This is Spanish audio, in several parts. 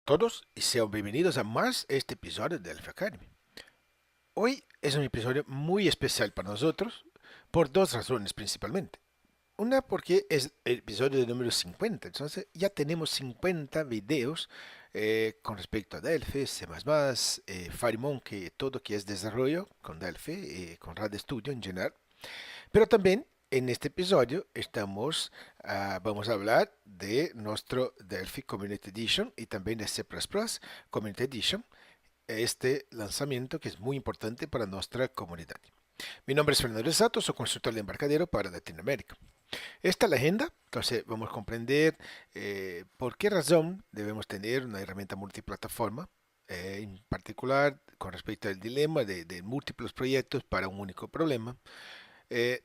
Todos y sean bienvenidos a más este episodio de Alpha Academy. Hoy es un episodio muy especial para nosotros por dos razones principalmente. Una porque es el episodio de número 50, entonces ya tenemos 50 videos con respecto a Delphi, C++, FireMonkey, todo que es desarrollo con Delphi, con RAD Studio en general. Pero también en este episodio vamos a hablar de nuestro Delphi Community Edition y también de C++ Community Edition, este lanzamiento que es muy importante para nuestra comunidad. Mi nombre es Fernando Sato, soy consultor de embarcadero para Latinoamérica. Esta es la agenda, entonces vamos a comprender por qué razón debemos tener una herramienta multiplataforma, en particular con respecto al dilema de múltiples proyectos para un único problema.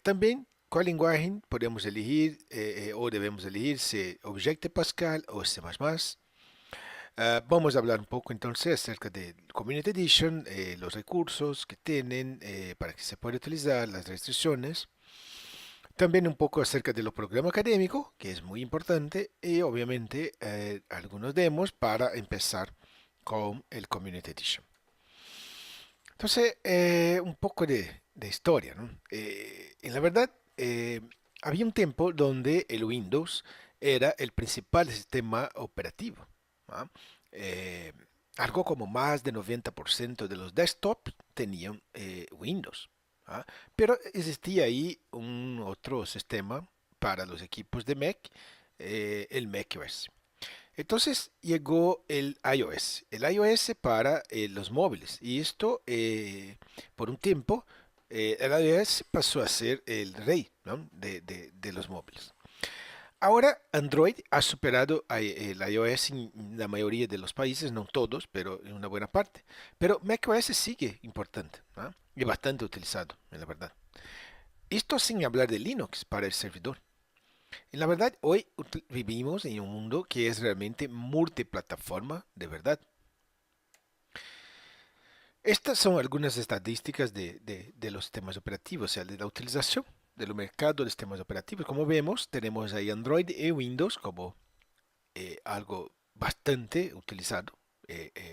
También, ¿cuál lenguaje podemos elegir o debemos elegir? Si Objective Pascal o C++. Vamos a hablar un poco entonces acerca de Community Edition, los recursos que tienen para que se pueda utilizar, las restricciones. También un poco acerca de los programas académicos, que es muy importante, y obviamente algunos demos para empezar con el Community Edition. Entonces, un poco de historia, ¿no? En la verdad, había un tiempo donde el Windows era el principal sistema operativo. ¿Ah? Eh, Algo como más de 90% de los desktops tenían Windows. ¿Ah? Pero existía ahí un otro sistema para los equipos de Mac, el macOS. Entonces llegó el iOS para los móviles. Y esto, por un tiempo, el iOS pasó a ser el rey, ¿no? de los móviles. Ahora Android ha superado el iOS en la mayoría de los países, no todos, pero en una buena parte. Pero macOS sigue importante, ¿no? Y bastante utilizado, en la verdad. Esto sin hablar de Linux para el servidor. En la verdad, hoy vivimos en un mundo que es realmente multiplataforma, de verdad. Estas son algunas estadísticas de los sistemas operativos, o sea, de la utilización del mercado de sistemas operativos. Como vemos, tenemos ahí Android y Windows como algo bastante utilizado.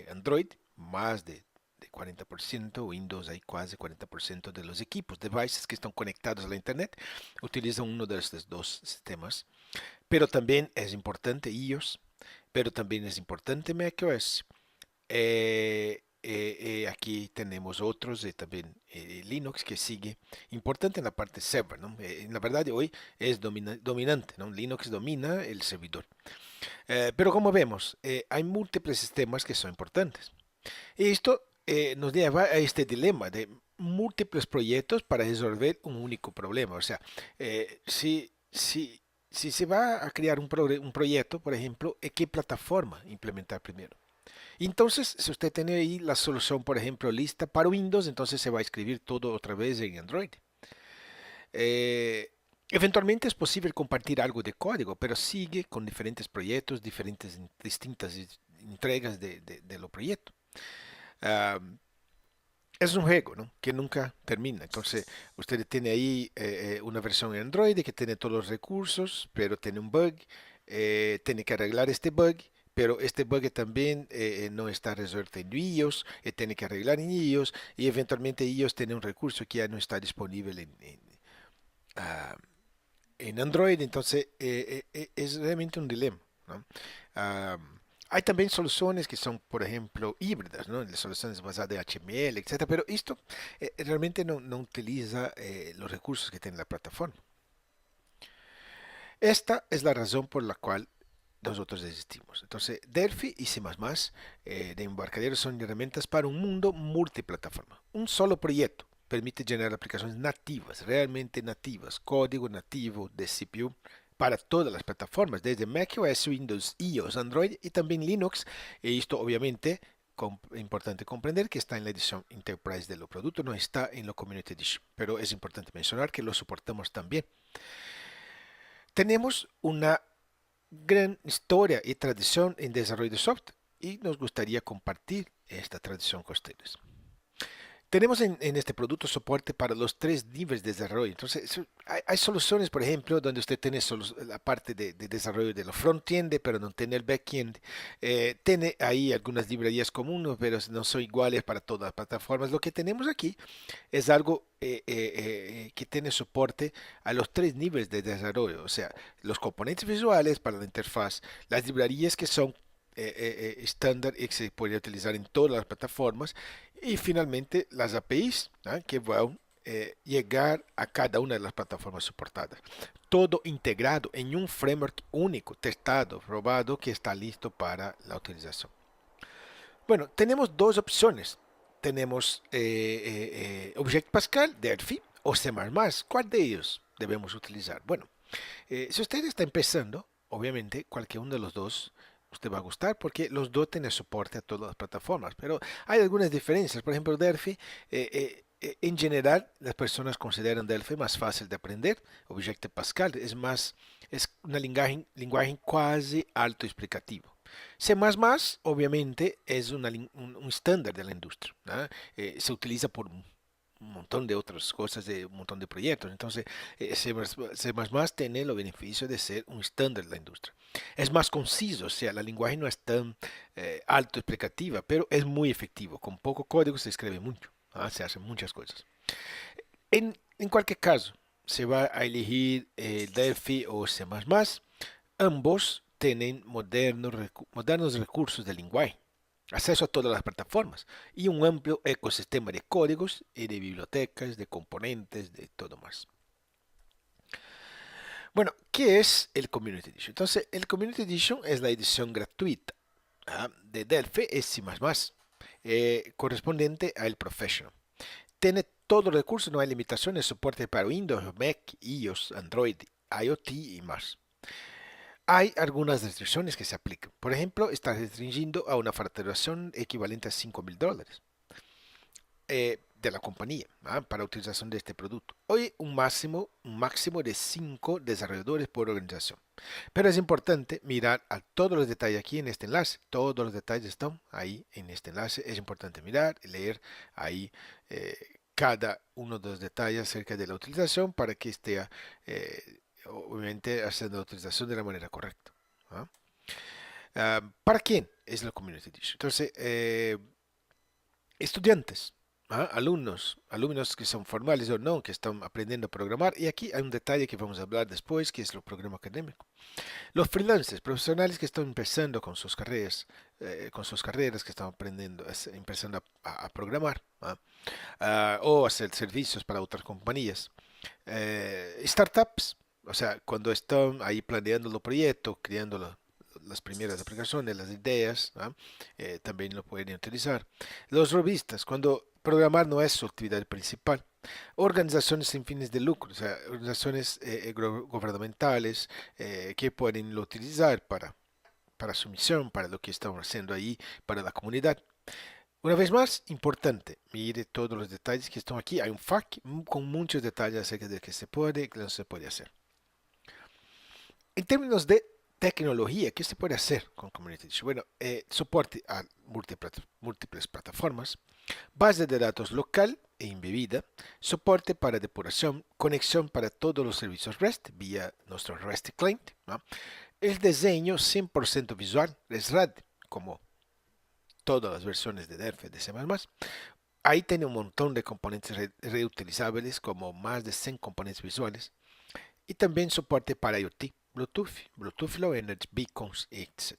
Android, más de 40%, Windows hay casi 40% de los equipos, devices que están conectados a la Internet, utilizan uno de estos dos sistemas. Pero también es importante iOS, pero también es importante macOS. Aquí tenemos otros, también Linux que sigue importante en la parte server, ¿no? En la verdad hoy es dominante, ¿no? Linux domina el servidor. Pero como vemos, hay múltiples sistemas que son importantes. Y esto nos lleva a este dilema de múltiples proyectos para resolver un único problema. O sea, si se va a crear un proyecto, por ejemplo, ¿en qué plataforma implementar primero? Entonces, si usted tiene ahí la solución, por ejemplo, lista para Windows, entonces se va a escribir todo otra vez en Android. Eventualmente es posible compartir algo de código, pero sigue con diferentes proyectos, distintas entregas de los proyectos. Ah, es un juego, ¿no? Que nunca termina. Entonces, usted tiene ahí una versión en Android que tiene todos los recursos, pero tiene un bug. Tiene que arreglar este bug, pero este bug también no está resuelto en iOS. Tiene que arreglar en iOS y eventualmente iOS tiene un recurso que ya no está disponible ah, en Android. Entonces, es realmente un dilema, ¿no? Ah, Hay también soluciones que son, por ejemplo, híbridas, ¿no? Soluciones basadas en HTML, etcétera. Pero esto realmente no utiliza los recursos que tiene la plataforma. Esta es la razón por la cual nosotros existimos. Entonces, Delphi y C++ de embarcadero son herramientas para un mundo multiplataforma. Un solo proyecto permite generar aplicaciones nativas, realmente nativas, código nativo de CPU para todas las plataformas, desde macOS, Windows, iOS, Android y también Linux. Y esto obviamente importante comprender que está en la edición Enterprise de los productos, no está en la Community Edition, pero es importante mencionar que lo soportamos también. Tenemos una gran historia y tradición en desarrollo de software y nos gustaría compartir esta tradición con ustedes. Tenemos en este producto soporte para los tres niveles de desarrollo. Entonces, hay soluciones, por ejemplo, donde usted tiene la parte de desarrollo de lo front-end, pero no tiene el back-end. Tiene ahí algunas librerías comunes, pero no son iguales para todas las plataformas. Lo que tenemos aquí es algo que tiene soporte a los tres niveles de desarrollo, o sea, los componentes visuales para la interfaz, las librerías que son estándar y que se puede utilizar en todas las plataformas, y finalmente las APIs, ¿ah? Que van llegar a cada una de las plataformas soportadas. Todo integrado en un framework único, testado, probado, que está listo para la utilización. Bueno, tenemos dos opciones. Tenemos Object Pascal, Delphi o C++. ¿Cuál de ellos debemos utilizar? Bueno, si usted está empezando, obviamente cualquier uno de los dos usted va a gustar porque los dos tienen soporte a todas las plataformas, pero hay algunas diferencias. Por ejemplo, Delphi, en general, las personas consideran Delphi más fácil de aprender. Object Pascal es un lenguaje casi alto explicativo. C++, obviamente, es un estándar de la industria, ¿no? Se utiliza por un montón de otras cosas, de un montón de proyectos. Entonces, C++ tiene el beneficio de ser un estándar de la industria. Es más conciso, o sea, el lenguaje no es tan alto explicativa, pero es muy efectivo. Con poco código se escribe mucho, ¿ah? Se hacen muchas cosas. En cualquier caso, se va a elegir Delphi o C++. Ambos tienen modernos recursos de lenguaje, acceso a todas las plataformas y un amplio ecosistema de códigos y de bibliotecas, de componentes, de todo más. Bueno, ¿qué es el Community Edition? Entonces, el Community Edition es la edición gratuita de Delphi y C++, correspondiente al Professional. Tiene todos los recursos, no hay limitaciones, soporte para Windows, Mac, iOS, Android, IoT y más. Hay algunas restricciones que se aplican. Por ejemplo, está restringiendo a una facturación equivalente a $5,000 de la compañía para utilización de este producto. Hoy un máximo de 5 desarrolladores por organización. Pero es importante mirar a todos los detalles aquí en este enlace. Todos los detalles están ahí en este enlace. Es importante mirar y leer ahí cada uno de los detalles acerca de la utilización para que esté obviamente haciendo la utilización de la manera correcta. ¿Ah? ¿Para quién es la Community Edition? Entonces, estudiantes, alumnos que son formales o no, que están aprendiendo a programar. Y aquí hay un detalle que vamos a hablar después, que es el programa académico. Los freelancers, profesionales que están empezando con sus carreras, que están aprendiendo, empezando a programar, o hacer servicios para otras compañías. Startups, o sea, cuando están ahí planeando los proyectos, creando las primeras aplicaciones, las ideas, también lo pueden utilizar. Los revistas, cuando programar no es su actividad principal. Organizaciones sin fines de lucro, o sea, organizaciones gubernamentales que pueden lo utilizar para su misión, para lo que están haciendo ahí, para la comunidad. Una vez más, importante, mire todos los detalles que están aquí. Hay un FAQ con muchos detalles acerca de qué se puede y qué no se puede hacer. En términos de tecnología, ¿qué se puede hacer con Community Edition? Bueno, soporte a múltiples plataformas, base de datos local e embebida, soporte para depuración, conexión para todos los servicios REST vía nuestro REST client, ¿no? El diseño 100% visual, es RAD, como todas las versiones de Delphi de C++. Ahí tiene un montón de componentes reutilizables, como más de 100 componentes visuales. Y también soporte para IoT, Bluetooth Low Energy, beacons, etc.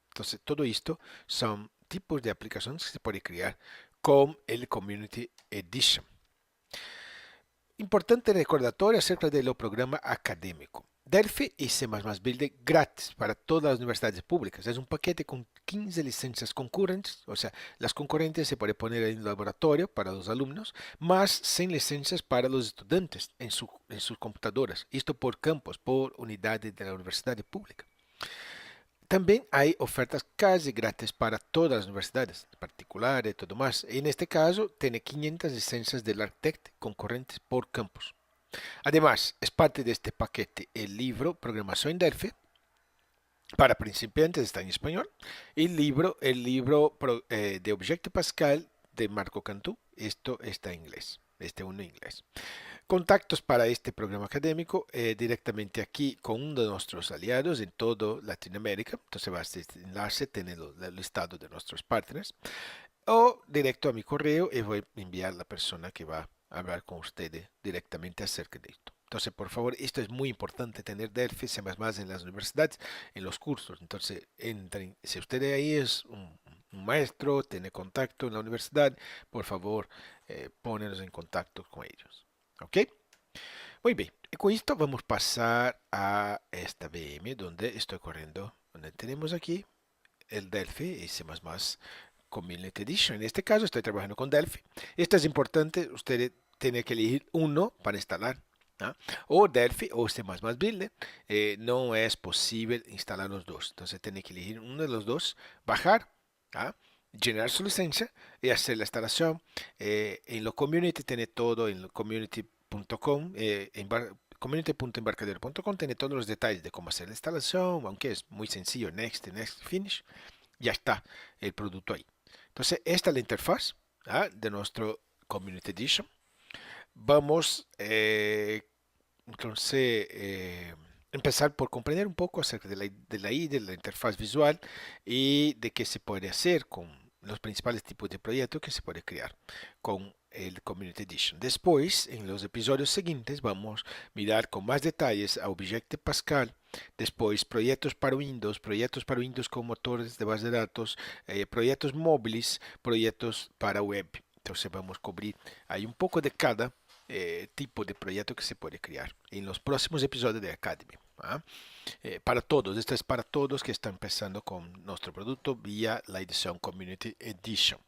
Entonces, todo esto son tipos de aplicaciones que se puede crear con el Community Edition. Importante recordatorio acerca del programa académico. Delphi y C++ Builder gratis para todas las universidades públicas. Es un paquete con 15 licencias concurrentes, o sea, las concurrentes se puede poner en el laboratorio para los alumnos, más 100 licencias para los estudiantes en sus computadoras. Esto por campus, por unidades de la universidad pública. También hay ofertas casi gratis para todas las universidades, particulares y todo más. En este caso, tiene 500 licencias del Architect concurrentes por campus. Además, es parte de este paquete el libro Programación en Delphi para principiantes, está en español, y el libro de Object Pascal de Marco Cantú. Esto está en inglés, este uno en inglés. Contactos para este programa académico directamente aquí con uno de nuestros aliados en toda Latinoamérica. Entonces va a este enlace, tener el listado de nuestros partners. O directo a mi correo y voy a enviar a la persona que va a hablar con ustedes directamente acerca de esto. Entonces, por favor, esto es muy importante tener Delphi, C++ en las universidades, en los cursos. Entonces, entren. Si usted ahí es un maestro, tiene contacto en la universidad, por favor, pónenos en contacto con ellos. ¿Ok? Muy bien. Y con esto vamos a pasar a esta VM donde estoy corriendo, donde tenemos aquí el Delphi y C++ Community Edition. En este caso estoy trabajando con Delphi. Esto es importante, usted tiene que elegir uno para instalar. ¿Ah? O Delphi o C++ Builder. No es posible instalar los dos. Entonces tiene que elegir uno de los dos, bajar, ¿ah? Llenar su licencia y hacer la instalación. En lo community tiene todo, en lo community.com, community.embarcadero.com tiene todos los detalles de cómo hacer la instalación, aunque es muy sencillo, next, next, finish, ya está el producto ahí. Entonces, esta es la interfaz, ¿ah? De nuestro Community Edition. Vamos entonces empezar por comprender un poco acerca de la IDE, de la interfaz visual y de qué se puede hacer con los principales tipos de proyectos que se puede crear con el Community Edition. Después, en los episodios siguientes, vamos a mirar con más detalles a Objective Pascal, después proyectos para Windows con motores de base de datos, proyectos móviles, proyectos para web. Entonces vamos a cubrir ahí un poco de cada tipo de proyecto que se puede crear en los próximos episodios de Academy. ¿Ah? Para todos, esto es para todos que están empezando con nuestro producto vía la edición Community Edition.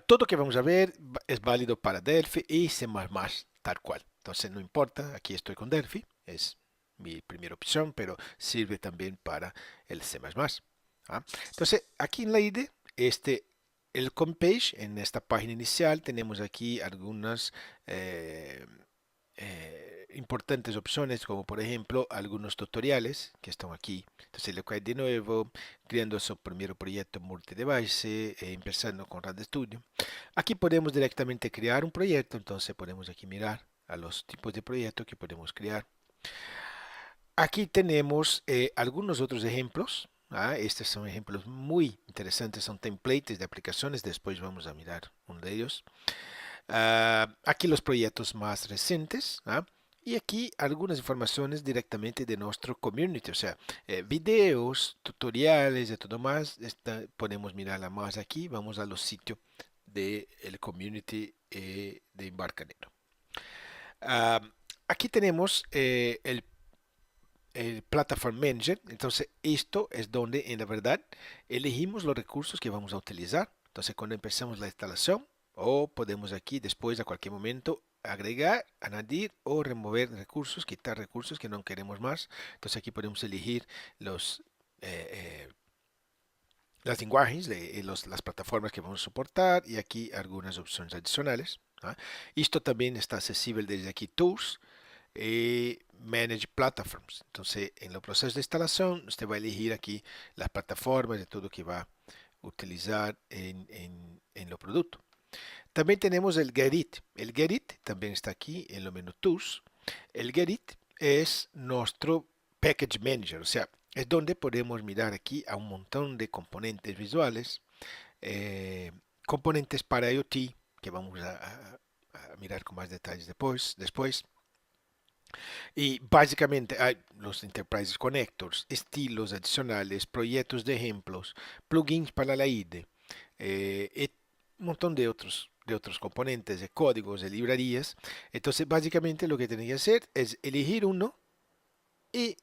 Todo que vamos a ver es válido para Delphi y C++ tal cual. Entonces no importa, aquí estoy con Delphi, es mi primera opción, pero sirve también para el C++. ¿Ah? Entonces aquí en la IDE, el homepage, en esta página inicial, tenemos aquí algunas eh, importantes opciones, como por ejemplo algunos tutoriales que están aquí. Entonces le cae de nuevo, creando su primer proyecto multi-device, empezando con RAD Studio. Aquí podemos directamente crear un proyecto, entonces podemos aquí mirar a los tipos de proyectos que podemos crear. Aquí tenemos algunos otros ejemplos. Estos son ejemplos muy interesantes, son templates de aplicaciones, después vamos a mirar uno de ellos. Aquí los proyectos más recientes. Y aquí algunas informaciones directamente de nuestro community, o sea, videos, tutoriales y todo más. Podemos mirarla más aquí. Vamos a los sitios del community de Embarcadero. Ah, Aquí tenemos el Platform Manager. Entonces, esto es donde en la verdad elegimos los recursos que vamos a utilizar. Entonces, cuando empezamos la instalación, o podemos aquí después a cualquier momento agregar, añadir o remover recursos, quitar recursos que no queremos más. Entonces, aquí podemos elegir los las lenguajes, las plataformas que vamos a soportar y aquí algunas opciones adicionales. Esto también está accesible desde aquí Tools, Manage Platforms. Entonces, en el proceso de instalación, usted va a elegir aquí las plataformas de todo que va a utilizar en los productos. También tenemos el Get El Get también está aquí en los menú Tools. El Get es nuestro Package Manager, o sea, es donde podemos mirar aquí a un montón de componentes visuales, eh, componentes para IoT, que vamos a mirar con más detalles después. Y básicamente hay los Enterprise Connectors, estilos adicionales, proyectos de ejemplos, plugins para la IDE, y un montón de otros componentes, de códigos, de librerías. Entonces, básicamente lo que tienen que hacer es elegir uno y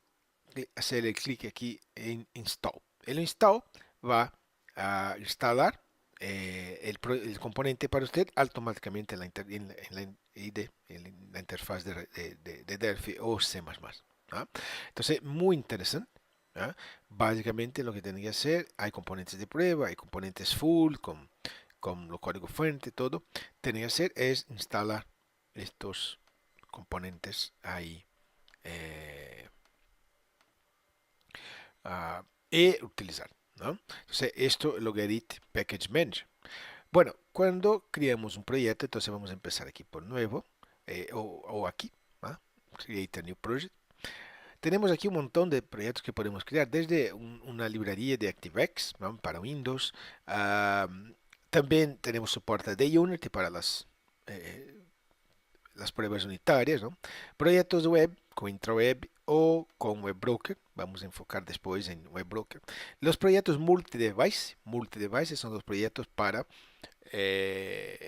hacer el clic aquí en Install. El Install va a instalar el componente para usted automáticamente en la IDE, en la interfaz de Delphi o C++. Entonces, muy interesante. Básicamente lo que tiene que hacer, hay componentes de prueba, hay componentes full, con los códigos fuente, todo. Tiene que hacer es instalar estos componentes ahí. eh, y utilizar, ¿no? Entonces, esto es lo que Edit Package Manager. Bueno, cuando creamos un proyecto, entonces vamos a empezar aquí por nuevo, o aquí, ¿ah? Create a new project. Tenemos aquí un montón de proyectos que podemos crear, desde una librería de ActiveX, ¿no? Para Windows. También tenemos soporte de Unity para las pruebas unitarias, ¿no? Proyectos web con IntraWeb o con WebBroker. Vamos a enfocar después en WebBroker. Los proyectos multidevice son los proyectos para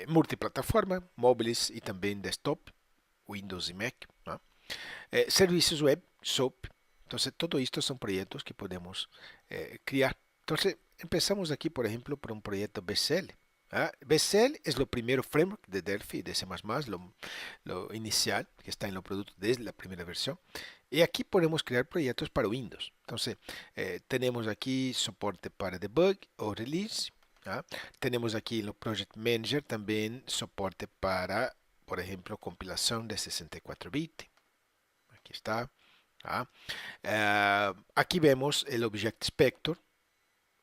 multiplataforma, móviles y también desktop, Windows y Mac, ¿no? Servicios web, SOAP. Entonces, todo esto son proyectos que podemos crear. Entonces, empezamos aquí, por ejemplo, por un proyecto BCL. ¿Ah? BCL es lo primero framework de Delphi, de C++, lo inicial, que está en los productos desde la primera versión. Y aquí podemos crear proyectos para Windows. Entonces, tenemos aquí soporte para debug o release. ¿Ah? Tenemos aquí en los Project Manager también soporte para, por ejemplo, compilación de 64 bits. Aquí está. ¿Ah? Aquí vemos el Object Inspector,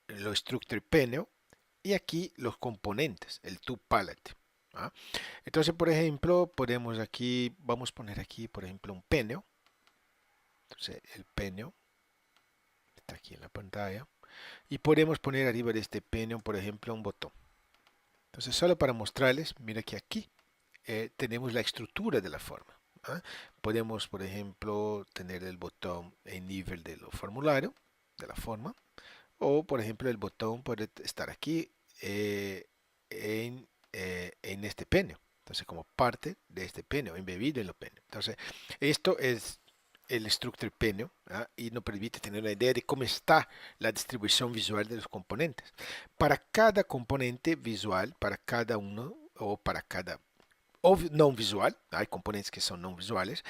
lo Structure Panel y aquí los componentes, el ToPalette. ¿Ah? Entonces, por ejemplo, podemos aquí, vamos a poner aquí, por ejemplo, un panel. Entonces, el panel está aquí en la pantalla. Y podemos poner arriba de este panel, por ejemplo, un botón. Entonces, solo para mostrarles, mira que aquí tenemos la estructura de la forma. ¿Ah? Podemos, por ejemplo, tener el botón en nivel de lo formulario, de la forma, o por ejemplo el botón puede estar aquí en este pene. Entonces, como parte de este pene, embebido en lo pene. Entonces, esto es el structure pene, ¿ah? Y nos permite tener una idea de cómo está la distribución visual de los componentes. Para cada componente visual, para cada uno o para cada no visual, hay componentes que son no visuales,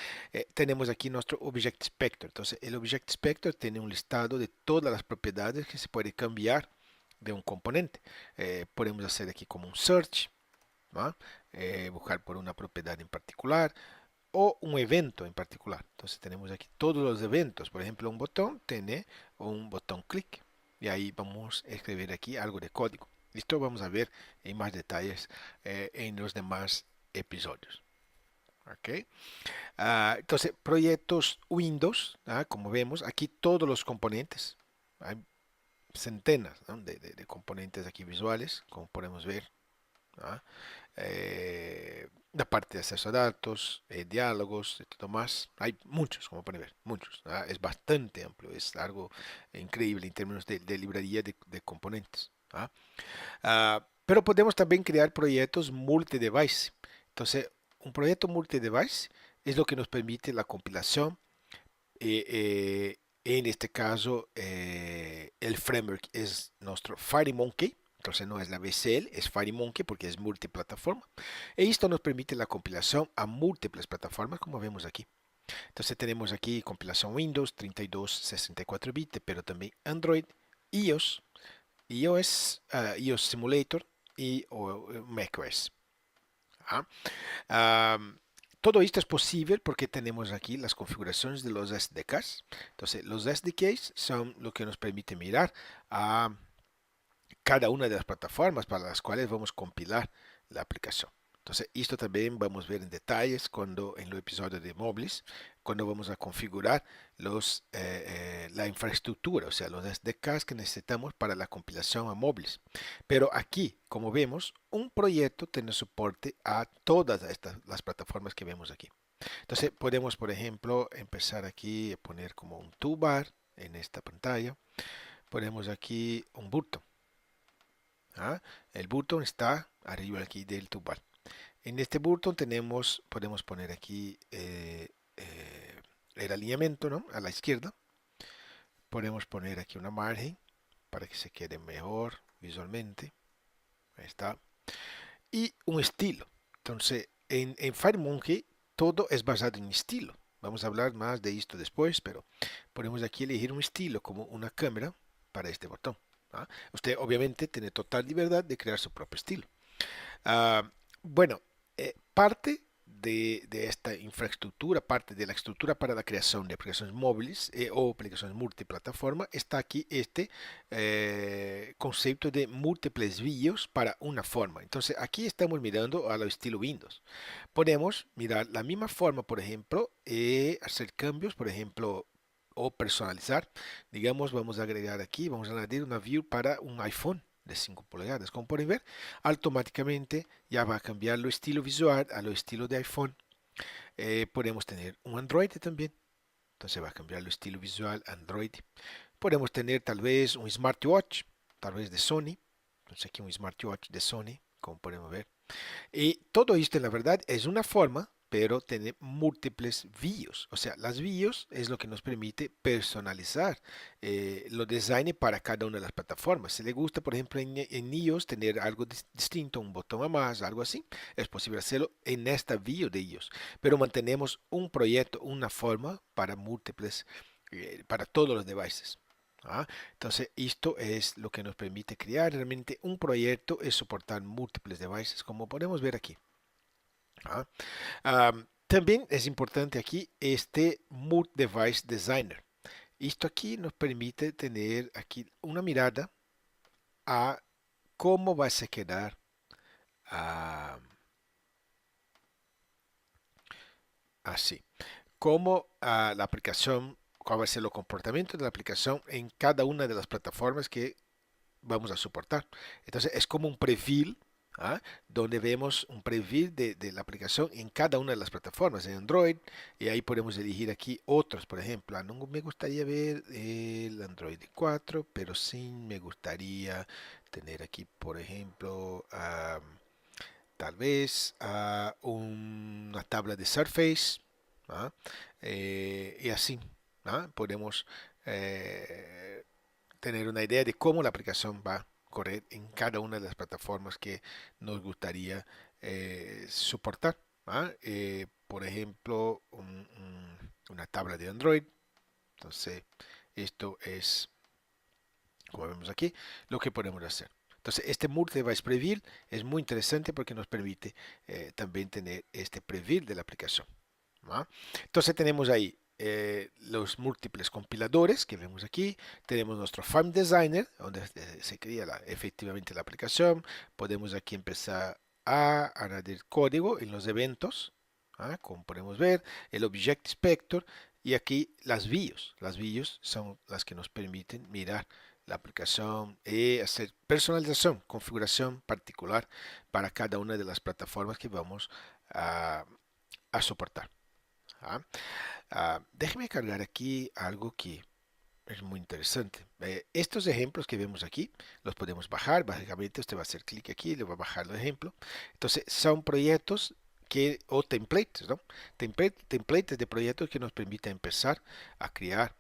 tenemos aquí nuestro Object Inspector. Entonces, el Object Inspector tiene un listado de todas las propiedades que se puede cambiar de un componente. Podemos hacer aquí como un search, ¿no? Buscar por una propiedad en particular o un evento en particular. Entonces, tenemos aquí todos los eventos. Por ejemplo, un botón tiene un botón clic y ahí vamos a escribir aquí algo de código. Esto vamos a ver en más detalles en los demás episodios. ¿Ok? Entonces, proyectos Windows, como vemos, aquí todos los componentes, hay centenas, ¿no? de componentes aquí visuales, como podemos ver. ¿Ah? La parte de acceso a datos, diálogos y todo más. Hay muchos, como pueden ver, muchos. Es bastante amplio, es algo increíble en términos de librería de componentes. Pero podemos también crear proyectos multi-device. Entonces, un proyecto multi-device es lo que nos permite la compilación. En este caso, el framework es nuestro FireMonkey. Entonces no es la BCL, es FireMonkey porque es multiplataforma. Y esto nos permite la compilación a múltiples plataformas, como vemos aquí. Entonces tenemos aquí compilación Windows 32, 64 bits, pero también Android, iOS, iOS Simulator y macOS. ¿Ah? Todo esto es posible porque tenemos aquí las configuraciones de los SDKs. Entonces, los SDKs son lo que nos permite mirar a cada una de las plataformas para las cuales vamos a compilar la aplicación. Entonces, esto también vamos a ver en detalles cuando en el episodio de móviles, cuando vamos a configurar la infraestructura, o sea, los SDKs que necesitamos para la compilación a móviles. Pero aquí, como vemos, un proyecto tiene soporte a todas las plataformas que vemos aquí. Entonces, podemos, por ejemplo, empezar aquí a poner como un toolbar en esta pantalla. Ponemos aquí un botón. ¿Ah? El botón está arriba aquí del toolbar. En este botón podemos poner aquí el alineamiento, ¿no? A la izquierda. Podemos poner aquí una margen para que se quede mejor visualmente. Ahí está. Y un estilo. Entonces, en FireMonkey todo es basado en estilo. Vamos a hablar más de esto después, pero podemos aquí elegir un estilo como una cámara para este botón. ¿Ah? Usted obviamente tiene total libertad de crear su propio estilo. Ah, bueno, parte de esta infraestructura, parte de la estructura para la creación de aplicaciones móviles o aplicaciones multiplataforma, está aquí este concepto de múltiples vídeos para una forma. Entonces aquí estamos mirando a lo estilo Windows. Podemos mirar la misma forma, por ejemplo, hacer cambios, por ejemplo, o personalizar. Digamos, vamos a agregar aquí, vamos a añadir una view para un iPhone de 5 pulgadas. Como pueden ver, automáticamente ya va a cambiar lo estilo visual a lo estilo de iPhone. Podemos tener un Android también. Entonces va a cambiar lo estilo visual Android. Podemos tener tal vez un smartwatch, tal vez de Sony. Entonces aquí un smartwatch de Sony, como podemos ver. Y todo esto en la verdad es una forma, pero tiene múltiples views. O sea, las views es lo que nos permite personalizar los design para cada una de las plataformas. Si le gusta, por ejemplo, en iOS tener algo distinto, un botón a más, algo así, es posible hacerlo en esta view de iOS. Pero mantenemos un proyecto, una forma para múltiples, para todos los devices. ¿Ah? Entonces, esto es lo que nos permite crear realmente un proyecto, es soportar múltiples devices, como podemos ver aquí. ¿Ah? También es importante aquí este Multi-Device Designer. Esto aquí nos permite tener aquí una mirada a cómo va a quedar ah, así. Cómo la aplicación, cuál va a ser el comportamiento de la aplicación en cada una de las plataformas que vamos a soportar. Entonces es como un preview, ¿ah? Donde vemos un preview de la aplicación en cada una de las plataformas en Android y ahí podemos elegir aquí otros, por ejemplo, no me gustaría ver el Android 4, pero sí me gustaría tener aquí, por ejemplo, tal vez una tabla de Surface, ¿ah? Y así, ¿ah? Podemos eh, tener una idea de cómo la aplicación va a correr en cada una de las plataformas que nos gustaría soportar. ¿Ah? Por ejemplo, una tabla de Android. Entonces, esto es, como vemos aquí, lo que podemos hacer. Entonces, este Multi-Device Preview es muy interesante porque nos permite también tener este preview de la aplicación. ¿Ah? Entonces tenemos ahí los múltiples compiladores que vemos aquí. Tenemos nuestro Farm Designer, donde se crea efectivamente la aplicación. Podemos aquí empezar a añadir código en los eventos, ¿ah? Como podemos ver, el Object Inspector y aquí las views. Las views son las que nos permiten mirar la aplicación y hacer personalización, configuración particular para cada una de las plataformas que vamos a soportar. ¿Ah? Déjeme cargar aquí algo que es muy interesante. Estos ejemplos que vemos aquí los podemos bajar. Básicamente usted va a hacer clic aquí y le va a bajar el ejemplo. Entonces son proyectos o templates, ¿no? Templates de proyectos que nos permiten empezar a crear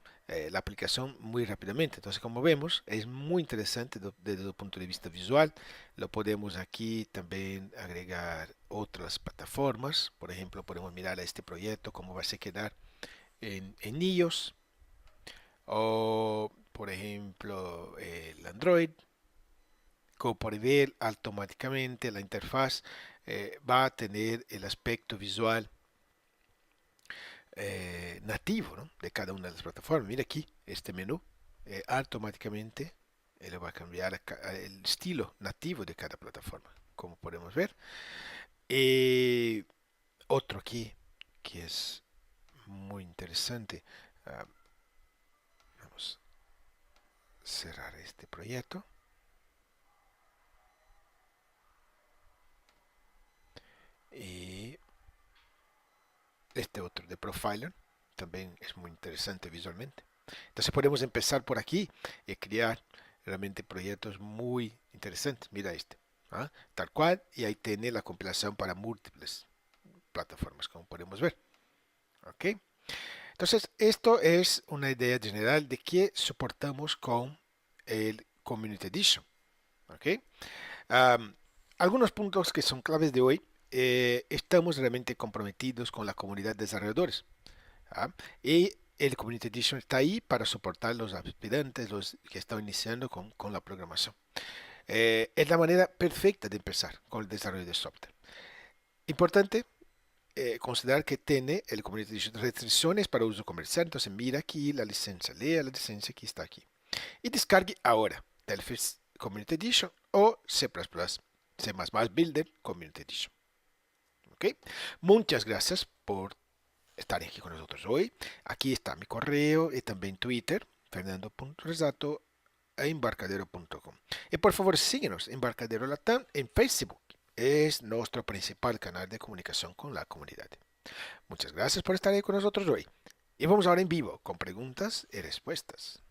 la aplicación muy rápidamente. Entonces, como vemos, es muy interesante desde el punto de vista visual. Lo podemos aquí también agregar otras plataformas. Por ejemplo, podemos mirar a este proyecto, cómo va a quedar en iOS o, por ejemplo, el Android. Como puede ver, automáticamente la interfaz va a tener el aspecto visual nativo, ¿no? De cada una de las plataformas. Mira aquí, este menú automáticamente le va a cambiar el estilo nativo de cada plataforma, como podemos ver. Eh, Otro aquí que es muy interesante. Ah, vamos a cerrar este proyecto. Y este otro de Profiler también es muy interesante visualmente. Entonces podemos empezar por aquí y crear realmente proyectos muy interesantes. Mira este, ¿ah? Tal cual, y ahí tiene la compilación para múltiples plataformas, como podemos ver. ¿Ok? Entonces, esto es una idea general de qué soportamos con el Community Edition. ¿Ok? Um, Algunos puntos que son claves de hoy. Estamos realmente comprometidos con la comunidad de desarrolladores. ¿Ah? Y el Community Edition está ahí para soportar los aspirantes, los que están iniciando con la programación. Es la manera perfecta de empezar con el desarrollo de software. Importante, considerar que tiene el Community Edition restricciones para uso comercial. Entonces mira aquí la licencia, lea la licencia que está aquí. Y descargue ahora Delphi Community Edition o C++ C++ Builder Community Edition. ¿Ok? Muchas gracias por estar aquí con nosotros hoy. Aquí está mi correo y también Twitter, fernando.resato@embarcadero.com. Y por favor síguenos, Embarcadero Latam, en Facebook. Es nuestro principal canal de comunicación con la comunidad. Muchas gracias por estar ahí con nosotros hoy. Y vamos ahora en vivo con preguntas y respuestas.